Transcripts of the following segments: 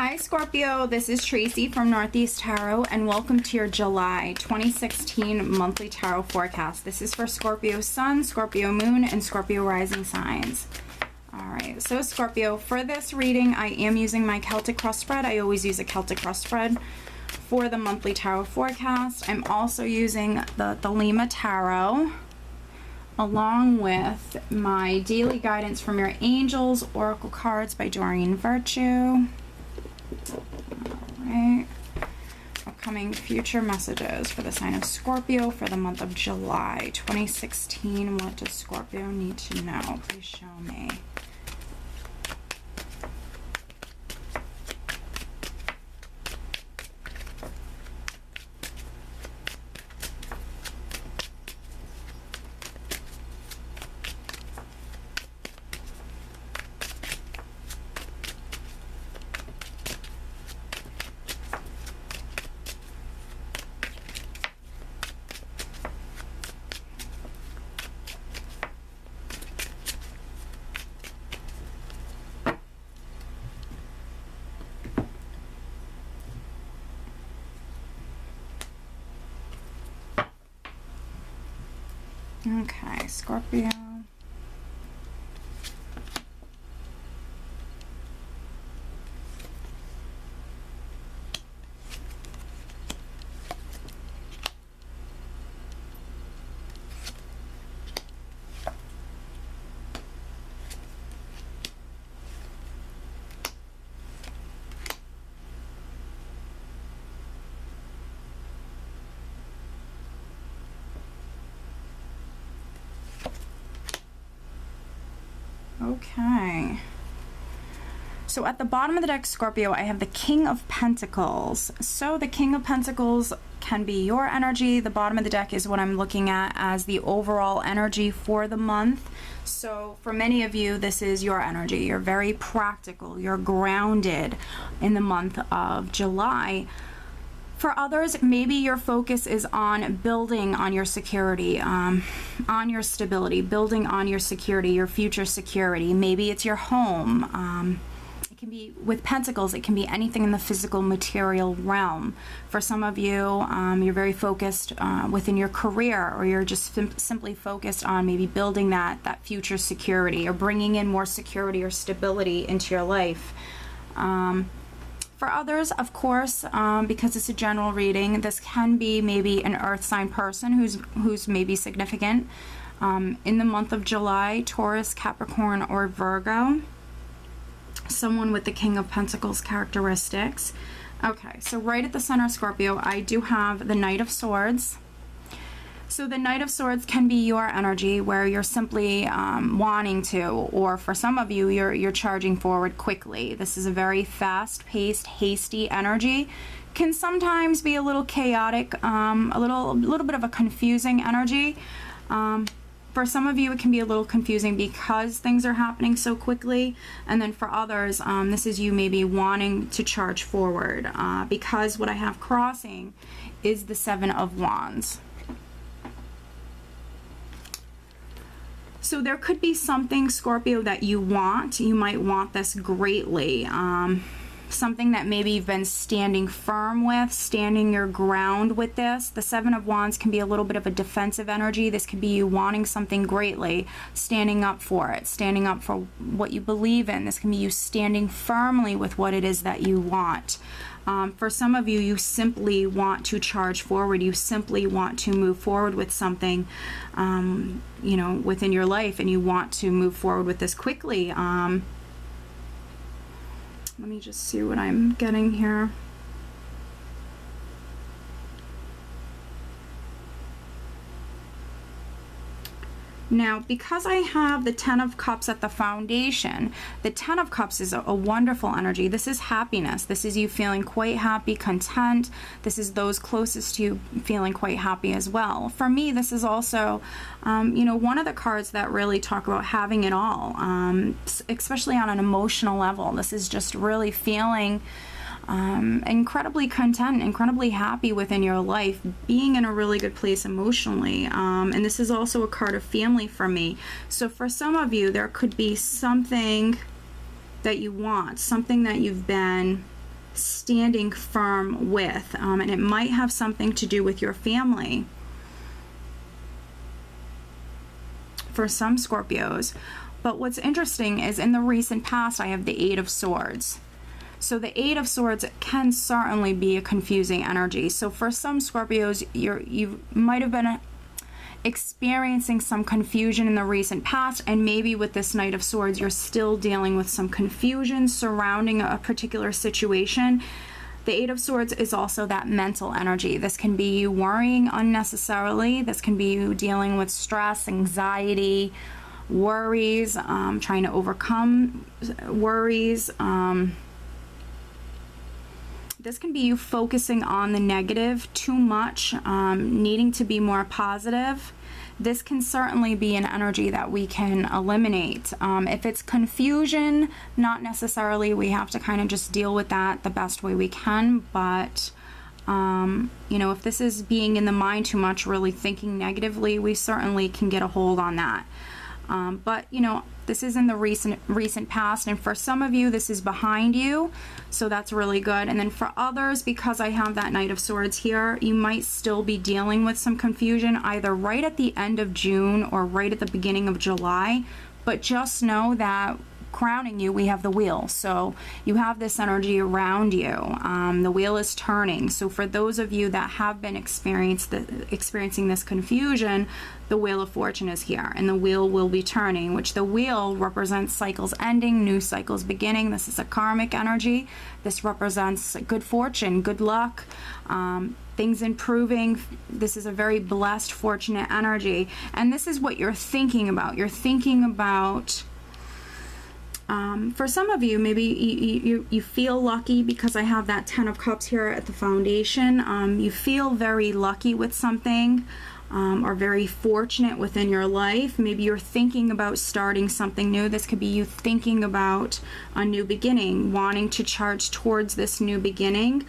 Hi Scorpio, this is Tracy from Northeast Tarot and welcome to your July 2016 monthly tarot forecast. This is for Scorpio Sun, Scorpio Moon, and Scorpio Rising signs. Alright, so Scorpio, for this reading I am using my Celtic cross spread. I always use a Celtic cross spread for the monthly tarot forecast. I'm also using the Lima Tarot along with my daily guidance from your angels, oracle cards by Doreen Virtue. Alright, upcoming future messages for the sign of Scorpio for the month of July 2016. What does Scorpio need to know? Please show me. Okay, Scorpio. Okay, so at the bottom of the deck, Scorpio, I have the King of Pentacles. So the King of Pentacles can be your energy. The bottom of the deck is what I'm looking at as the overall energy for the month. So for many of you, this is your energy. You're very practical. You're grounded in the month of July. For others, maybe your focus is on building on your security, on your stability, building on your security, your future security. Maybe it's your home. It can be, with Pentacles, it can be anything in the physical material realm. For some of you, you're very focused within your career, or you're just simply focused on maybe building that future security, or bringing in more security or stability into your life. For others, of course, because it's a general reading, this can be maybe an earth sign person who's maybe significant in the month of July: Taurus, Capricorn, or Virgo. Someone with the King of Pentacles characteristics. Okay, so right at the center, Scorpio, I do have the Knight of Swords. So the Knight of Swords can be your energy, where you're simply wanting to, or for some of you, you're charging forward quickly. This is a very fast-paced, hasty energy. Can sometimes be a little chaotic, a little bit of a confusing energy. For some of you, it can be a little confusing because things are happening so quickly. And then for others, this is you maybe wanting to charge forward, because what I have crossing is the Seven of Wands. So there could be something, Scorpio, that you want. You might want this greatly. Something that maybe you've been standing firm with, standing your ground with this. The Seven of Wands can be a little bit of a defensive energy. This could be you wanting something greatly, standing up for it, standing up for what you believe in. This can be you standing firmly with what it is that you want. For some of you, you simply want to charge forward. You simply want to move forward with something, you know, within your life, and you want to move forward with this quickly. Let me just see what I'm getting here. Now, because I have the Ten of Cups at the foundation, the Ten of Cups is a wonderful energy. This is happiness. This is you feeling quite happy, content. This is those closest to you feeling quite happy as well. For me, this is also, you know, one of the cards that really talk about having it all, especially on an emotional level. This is just really feeling incredibly content, incredibly happy within your life, being in a really good place emotionally. And this is also a card of family for me. So for some of you, there could be something that you want, something that you've been standing firm with, and it might have something to do with your family. For some Scorpios. But what's interesting is in the recent past I have the Eight of Swords. So the Eight of Swords can certainly be a confusing energy. So for some Scorpios, you might have been experiencing some confusion in the recent past, and maybe with this Knight of Swords you're still dealing with some confusion surrounding a particular situation. The Eight of Swords is also that mental energy. This can be you worrying unnecessarily. This can be you dealing with stress, anxiety, worries, trying to overcome worries. This can be you focusing on the negative too much, needing to be more positive. This can certainly be an energy that we can eliminate. If it's confusion, not necessarily, we have to kind of just deal with that the best way we can. But, you know, if this is being in the mind too much, really thinking negatively, we certainly can get a hold on that. But, you know, this is in the recent past, and for some of you, this is behind you, so that's really good. And then for others, because I have that Knight of Swords here, you might still be dealing with some confusion, either right at the end of June or right at the beginning of July. But just know that crowning you, we have the wheel, so you have this energy around you. The wheel is turning. So for those of you that have been experiencing this confusion, the Wheel of Fortune is here, and the wheel will be turning, which the wheel represents cycles ending, new cycles beginning. This is a karmic energy. This represents good fortune, good luck, things improving. This is a very blessed, fortunate energy, and this is what you're thinking about. You're thinking about, for some of you, maybe you feel lucky because I have that Ten of Cups here at the foundation. You feel very lucky with something, or very fortunate within your life. Maybe you're thinking about starting something new. This could be you thinking about a new beginning, wanting to charge towards this new beginning.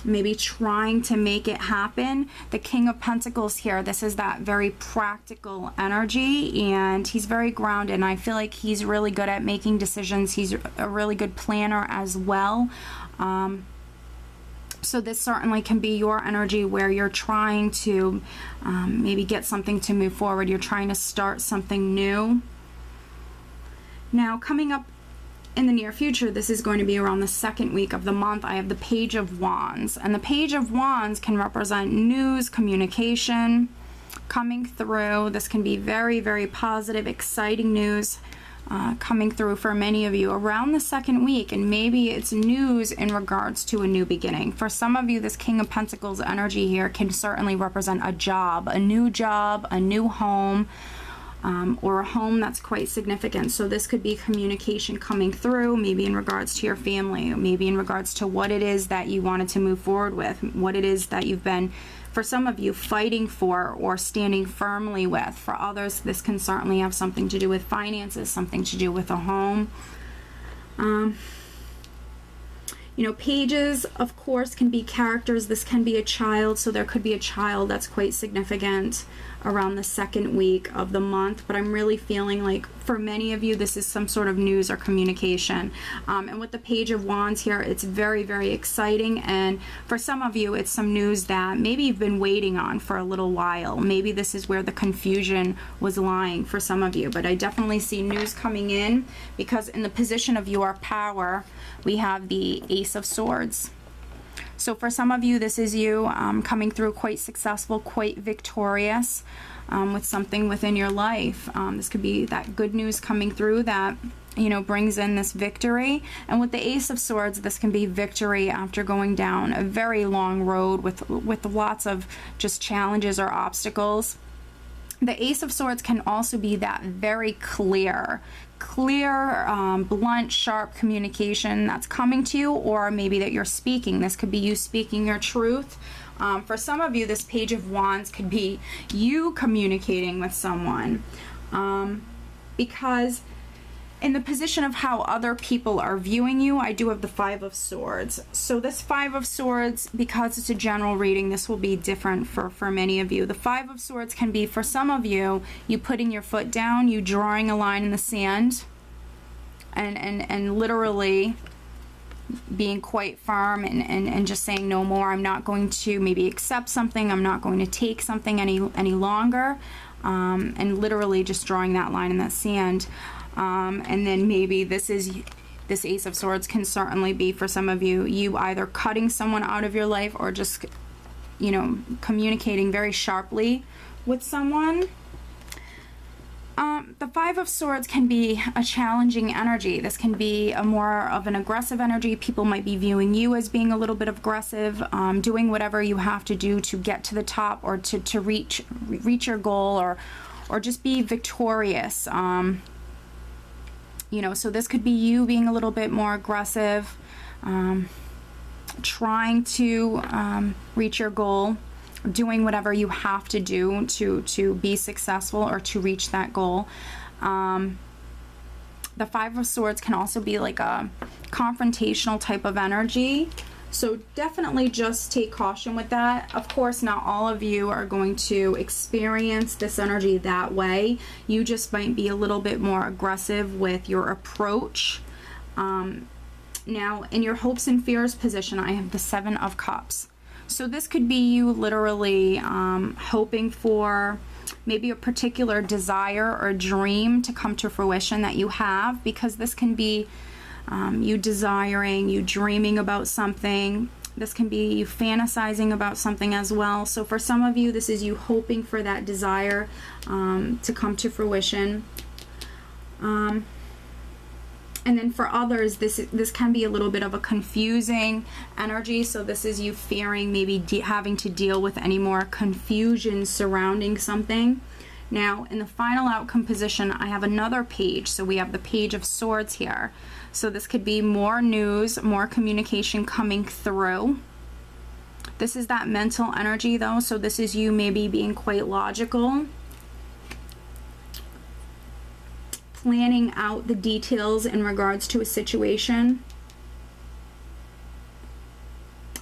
Maybe trying to make it happen. The King of Pentacles here, this is that very practical energy, and he's very grounded, and I feel like he's really good at making decisions. He's a really good planner as well. So this certainly can be your energy where you're trying to maybe get something to move forward. You're trying to start something new. Now, coming up in the near future, this is going to be around the second week of the month, I have the Page of Wands. And the Page of Wands can represent news, communication coming through. This can be very, very positive, exciting news coming through for many of you around the second week. And maybe it's news in regards to a new beginning. For some of you, this King of Pentacles energy here can certainly represent a job, a new home, or a home that's quite significant. So this could be communication coming through, maybe in regards to your family, maybe in regards to what it is that you wanted to move forward with, what it is that you've been, for some of you, fighting for or standing firmly with. For others, this can certainly have something to do with finances, something to do with a home. You know, pages, of course, can be characters. This can be a child, so there could be a child that's quite significant around the second week of the month. But I'm really feeling like for many of you, this is some sort of news or communication. And with the Page of Wands here, it's very, very exciting. And for some of you, it's some news that maybe you've been waiting on for a little while. Maybe this is where the confusion was lying for some of you. But I definitely see news coming in, because in the position of your power, we have the Ace of Swords. So for some of you, this is you coming through quite successful, quite victorious with something within your life. This could be that good news coming through that, you know, brings in this victory. And with the Ace of Swords, this can be victory after going down a very long road with lots of just challenges or obstacles. The Ace of Swords can also be that very clear, blunt, sharp communication that's coming to you, or maybe that you're speaking. This could be you speaking your truth. For some of you, this Page of Wands could be you communicating with someone, because in the position of how other people are viewing you, I do have the Five of Swords. So this Five of Swords, because it's a general reading, this will be different for many of you. The Five of Swords can be, for some of you, you putting your foot down, you drawing a line in the sand, and literally being quite firm and just saying no more. I'm not going to maybe accept something. I'm not going to take something any longer. And literally just drawing that line in that sand. And then maybe this Ace of Swords can certainly be for some of you, you either cutting someone out of your life or just, you know, communicating very sharply with someone. The Five of Swords can be a challenging energy. This can be a more of an aggressive energy. People might be viewing you as being a little bit aggressive, doing whatever you have to do to get to the top or to reach your goal or just be victorious. You know, so this could be you being a little bit more aggressive, trying to reach your goal, doing whatever you have to do to be successful or to reach that goal. The Five of Swords can also be like a confrontational type of energy. So definitely just take caution with that. Of course, not all of you are going to experience this energy that way. You just might be a little bit more aggressive with your approach. Now, in your hopes and fears position, I have the Seven of Cups. So this could be you literally hoping for maybe a particular desire or dream to come to fruition that you have, because this can be you desiring, you dreaming about something. This can be you fantasizing about something as well. So for some of you, this is you hoping for that desire to come to fruition. And then for others, this can be a little bit of a confusing energy. So this is you fearing maybe having to deal with any more confusion surrounding something. Now, in the final outcome position, I have another page. So we have the Page of Swords here. So this could be more news, more communication coming through. This is that mental energy though. So this is you maybe being quite logical, planning out the details in regards to a situation.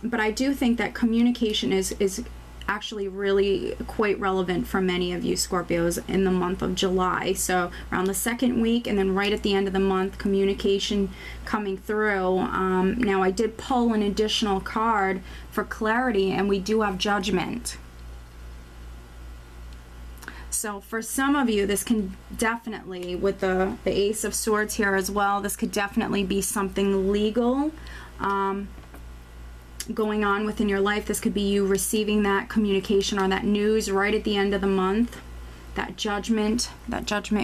But I do think that communication is actually really quite relevant for many of you Scorpios in the month of July. So around the second week and then right at the end of the month, communication coming through. Now I did pull an additional card for clarity, and we do have Judgment. So for some of you, this can definitely, with the Ace of Swords here as well, this could definitely be something legal going on within your life. This could be you receiving that communication or that news right at the end of the month, that judgment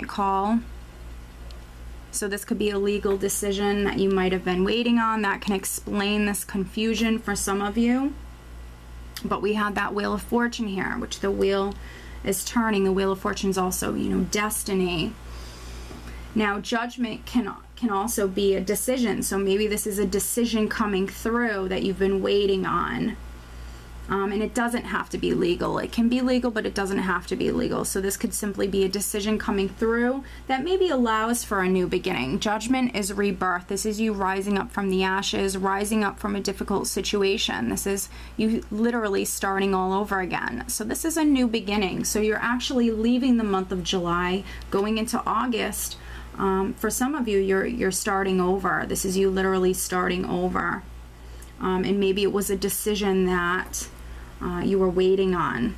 call. So this could be a legal decision that you might have been waiting on that can explain this confusion for some of you. But we have that Wheel of Fortune here, which the wheel is turning. The Wheel of Fortune is also, you know, destiny. Now, Judgment can also be a decision. So maybe this is a decision coming through that you've been waiting on. And it doesn't have to be legal. It can be legal, but it doesn't have to be legal. So this could simply be a decision coming through that maybe allows for a new beginning. Judgment is rebirth. This is you rising up from the ashes, rising up from a difficult situation. This is you literally starting all over again. So this is a new beginning. So you're actually leaving the month of July, going into August. For some of you, you're starting over. This is you literally starting over. And maybe it was a decision that you were waiting on.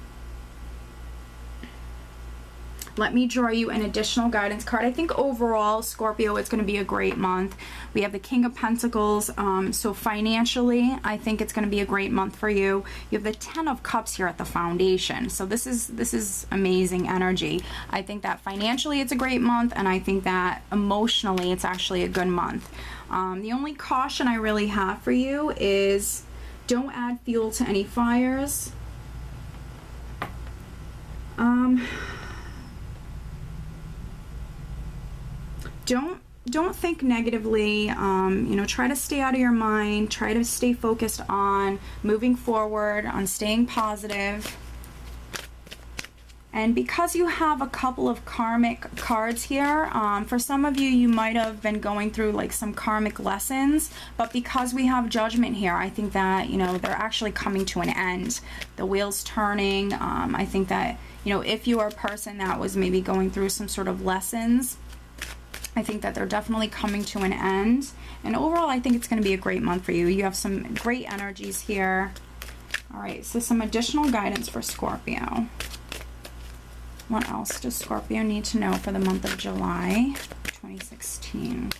Let me draw you an additional guidance card. I think overall, Scorpio, it's going to be a great month. We have the King of Pentacles. So financially, I think it's going to be a great month for you. You have the Ten of Cups here at the foundation. So this is amazing energy. I think that financially it's a great month, and I think that emotionally it's actually a good month. The only caution I really have for you is don't add fuel to any fires. Don't think negatively. You know, try to stay out of your mind. Try to stay focused on moving forward, on staying positive. And because you have a couple of karmic cards here, for some of you, you might have been going through like some karmic lessons, but because we have Judgment here, I think that, you know, they're actually coming to an end. The wheel's turning. I think that, you know, if you are a person that was maybe going through some sort of lessons, I think that they're definitely coming to an end. And overall, I think it's going to be a great month for you. You have some great energies here. All right, so some additional guidance for Scorpio. What else does Scorpio need to know for the month of July 2016?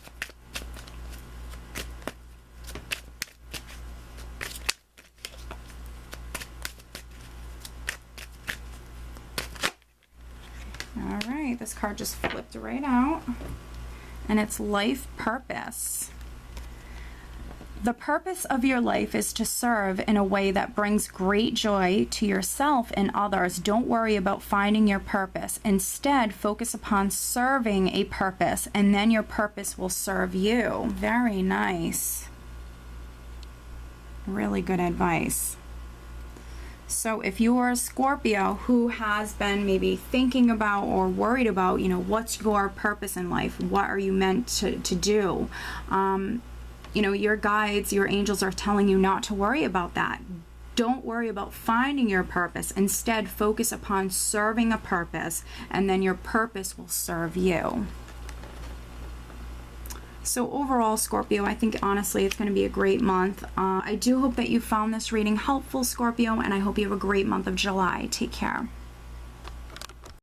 All right, this card just flipped right out. And it's life purpose. The purpose of your life is to serve in a way that brings great joy to yourself and others. Don't worry about finding your purpose. Instead, focus upon serving a purpose, and then your purpose will serve you. Very nice. Really good advice. So if you are a Scorpio who has been maybe thinking about or worried about, you know, what's your purpose in life? What are you meant to do? You know, your guides, your angels are telling you not to worry about that. Don't worry about finding your purpose. Instead, focus upon serving a purpose, and then your purpose will serve you. So overall, Scorpio, I think honestly it's going to be a great month. I do hope that you found this reading helpful, Scorpio, and I hope you have a great month of July. Take care.